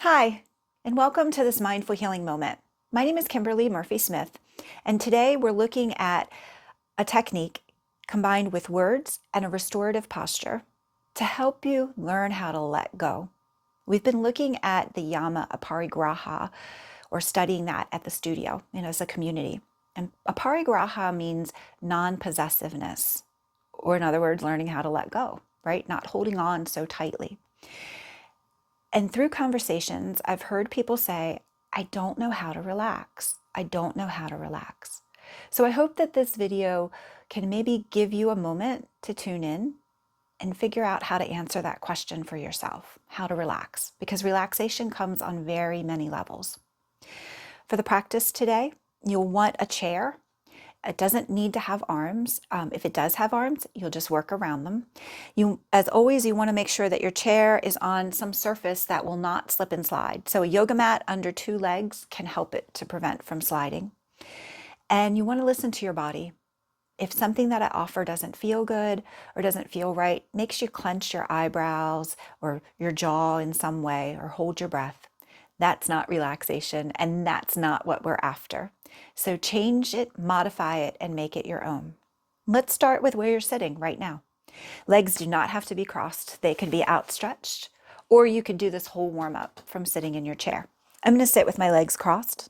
Hi, and welcome to this Mindful Healing Moment. My name is Kimberly Murphy-Smith, and today we're looking at a technique combined with words and a restorative posture to help you learn how to let go. We've been looking at the yama Aparigraha, or studying that at the studio, as a community. And Aparigraha means non-possessiveness, or in other words, learning how to let go, right? Not holding on so tightly. And through conversations, I've heard people say, I don't know how to relax. I don't know how to relax. So I hope that this video can maybe give you a moment to tune in and figure out how to answer that question for yourself, how to relax, because relaxation comes on very many levels. For the practice today, you'll want a chair. It doesn't need to have arms. If it does have arms, you'll just work around them. As always, you want to make sure that your chair is on some surface that will not slip and slide. So a yoga mat under two legs can help it to prevent from sliding. And you want to listen to your body. If something that I offer doesn't feel good or doesn't feel right, makes you clench your eyebrows or your jaw in some way or hold your breath, that's not relaxation, and that's not what we're after. So change it, modify it, and make it your own. Let's start with where you're sitting right now. Legs do not have to be crossed. They can be outstretched, or you can do this whole warm up from sitting in your chair. I'm going to sit with my legs crossed,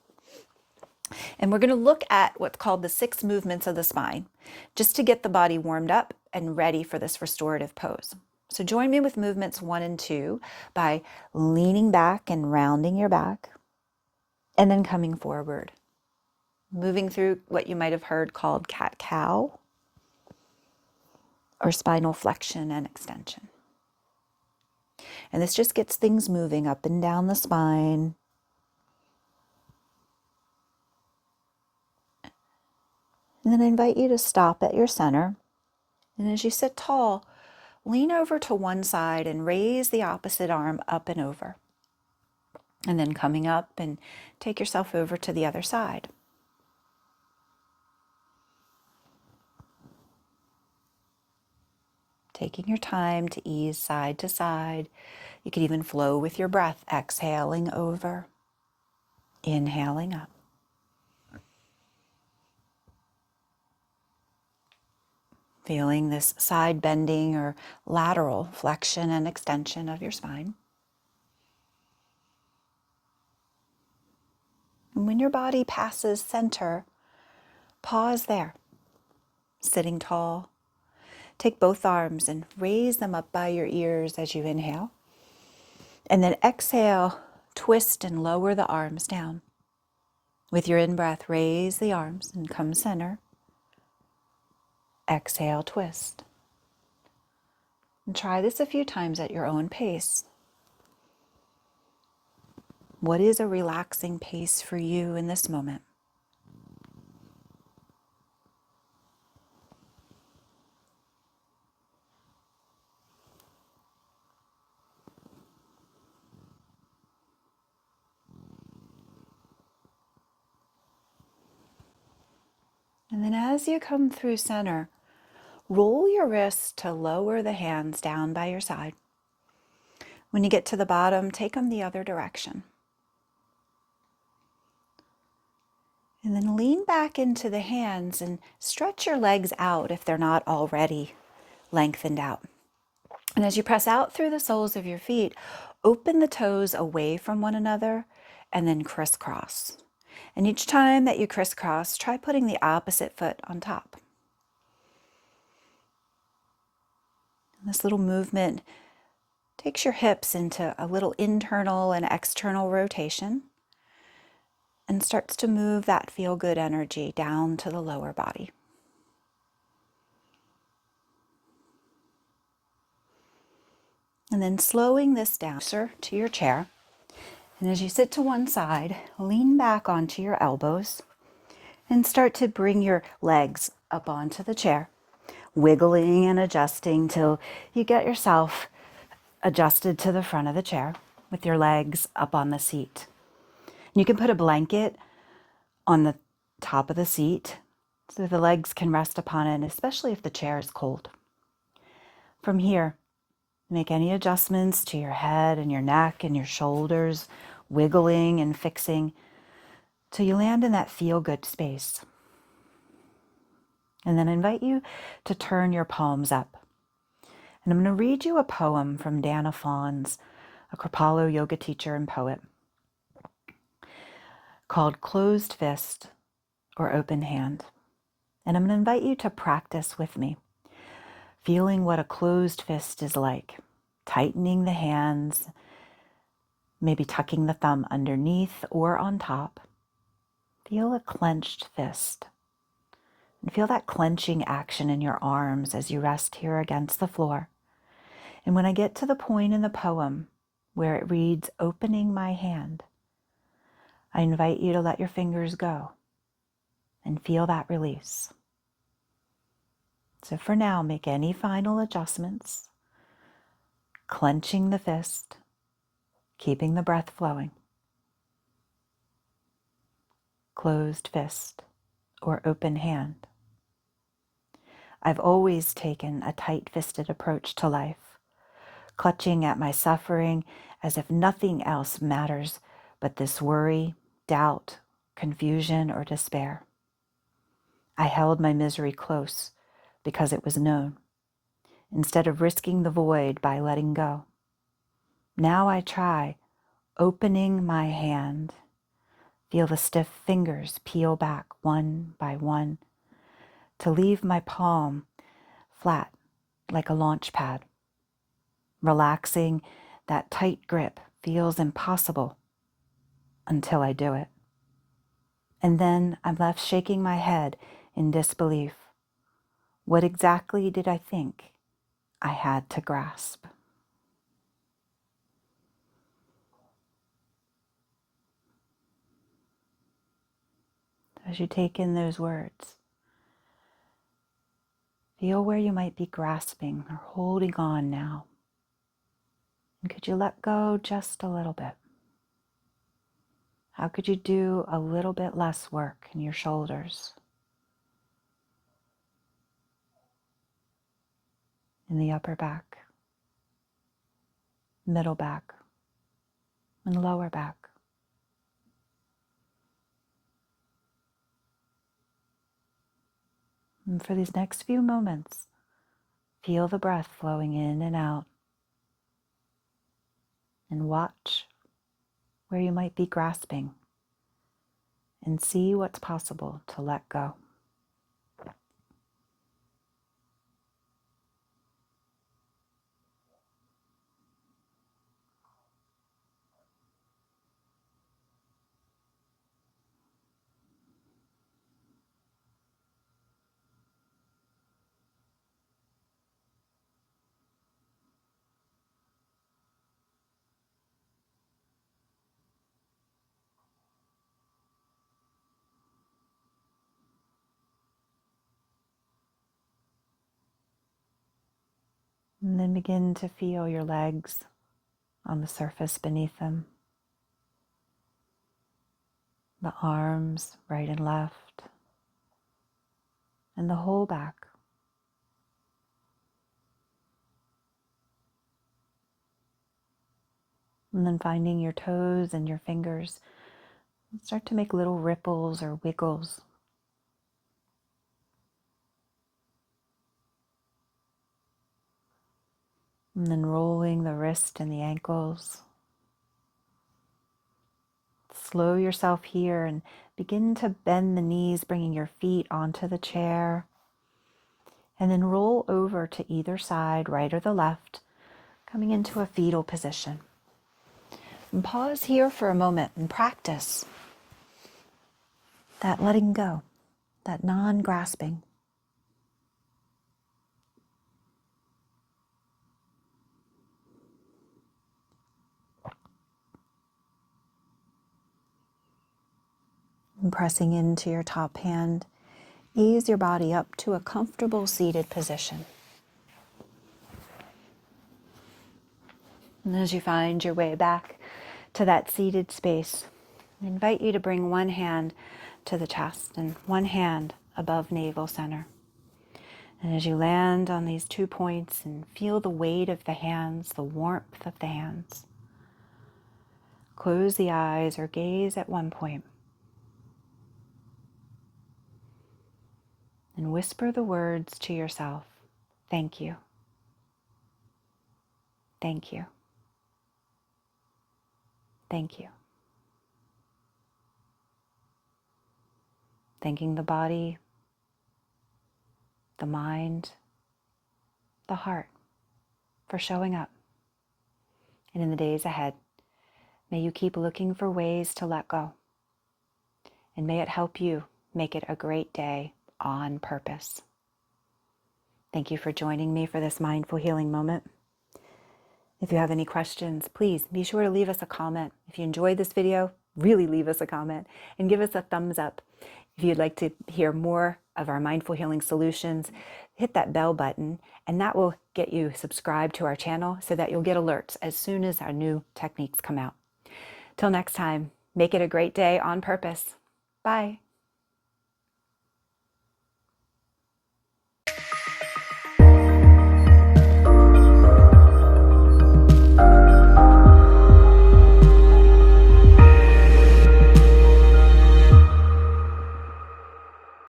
and we're going to look at what's called the 6 movements of the spine, just to get the body warmed up and ready for this restorative pose. So join me with movements 1 and 2 by leaning back and rounding your back, and then coming forward. Moving through what you might have heard called cat-cow, or spinal flexion and extension. And this just gets things moving up and down the spine. And then I invite you to stop at your center. And as you sit tall, lean over to one side and raise the opposite arm up and over. And then coming up and take yourself over to the other side. Taking your time to ease side to side. You can even flow with your breath, exhaling over, inhaling up. Feeling this side bending or lateral flexion and extension of your spine. And when your body passes center, pause there, sitting tall. Take both arms and raise them up by your ears as you inhale. And then exhale, twist and lower the arms down. With your in-breath, raise the arms and come center. Exhale, twist. And try this a few times at your own pace. What is a relaxing pace for you in this moment? And then as you come through center, roll your wrists to lower the hands down by your side. When you get to the bottom, take them the other direction. And then lean back into the hands and stretch your legs out if they're not already lengthened out. And as you press out through the soles of your feet, open the toes away from one another and then crisscross. And each time that you crisscross, try putting the opposite foot on top. And this little movement takes your hips into a little internal and external rotation and starts to move that feel-good energy down to the lower body. And then slowing this down closer to your chair. And as you sit to one side, lean back onto your elbows and start to bring your legs up onto the chair, wiggling and adjusting till you get yourself adjusted to the front of the chair with your legs up on the seat. And you can put a blanket on the top of the seat so the legs can rest upon it, especially if the chair is cold. From here, Make any adjustments to your head and your neck and your shoulders, wiggling and fixing till you land in that feel-good space. And then I invite you to turn your palms up. And I'm going to read you a poem from Danna Faulds, a Kripalu yoga teacher and poet, called Closed Fist or Open Hand. And I'm going to invite you to practice with me, feeling what a closed fist is like, tightening the hands, maybe tucking the thumb underneath or on top. Feel a clenched fist. And feel that clenching action in your arms as you rest here against the floor. And when I get to the point in the poem where it reads, opening my hand, I invite you to let your fingers go and feel that release. So for now, make any final adjustments, clenching the fist, keeping the breath flowing. Closed fist or open hand. I've always taken a tight-fisted approach to life, clutching at my suffering as if nothing else matters but this worry, doubt, confusion, or despair. I held my misery close because it was known, instead of risking the void by letting go. Now I try opening my hand. Feel the stiff fingers peel back one by one to leave my palm flat like a launch pad. Relaxing that tight grip feels impossible until I do it. And then I'm left shaking my head in disbelief. What exactly did I think I had to grasp? As you take in those words, feel where you might be grasping or holding on now. And could you let go just a little bit? How could you do a little bit less work in your shoulders, in the upper back, middle back, and lower back? And for these next few moments, feel the breath flowing in and out, and watch where you might be grasping, and see what's possible to let go. And then begin to feel your legs on the surface beneath them, the arms right and left, and the whole back. And then finding your toes and your fingers, start to make little ripples or wiggles. And then rolling the wrist and the ankles. Slow yourself here and begin to bend the knees, bringing your feet onto the chair. And then roll over to either side, right or the left, coming into a fetal position. And pause here for a moment and practice that letting go, that non-grasping. And pressing into your top hand, ease your body up to a comfortable seated position. And as you find your way back to that seated space, I invite you to bring one hand to the chest and one hand above navel center. And as you land on these 2 points and feel the weight of the hands, the warmth of the hands, close the eyes or gaze at one point and whisper the words to yourself. Thank you. Thank you. Thank you. Thanking the body, the mind, the heart for showing up. And in the days ahead, may you keep looking for ways to let go. And may it help you make it a great day on purpose. Thank you for joining me for this mindful healing moment. If you have any questions, please be sure to leave us a comment. If you enjoyed this video, really leave us a comment and give us a thumbs up. If you'd like to hear more of our mindful healing solutions, hit that bell button and that will get you subscribed to our channel so that you'll get alerts as soon as our new techniques come out. Till next time, make it a great day on purpose. Bye.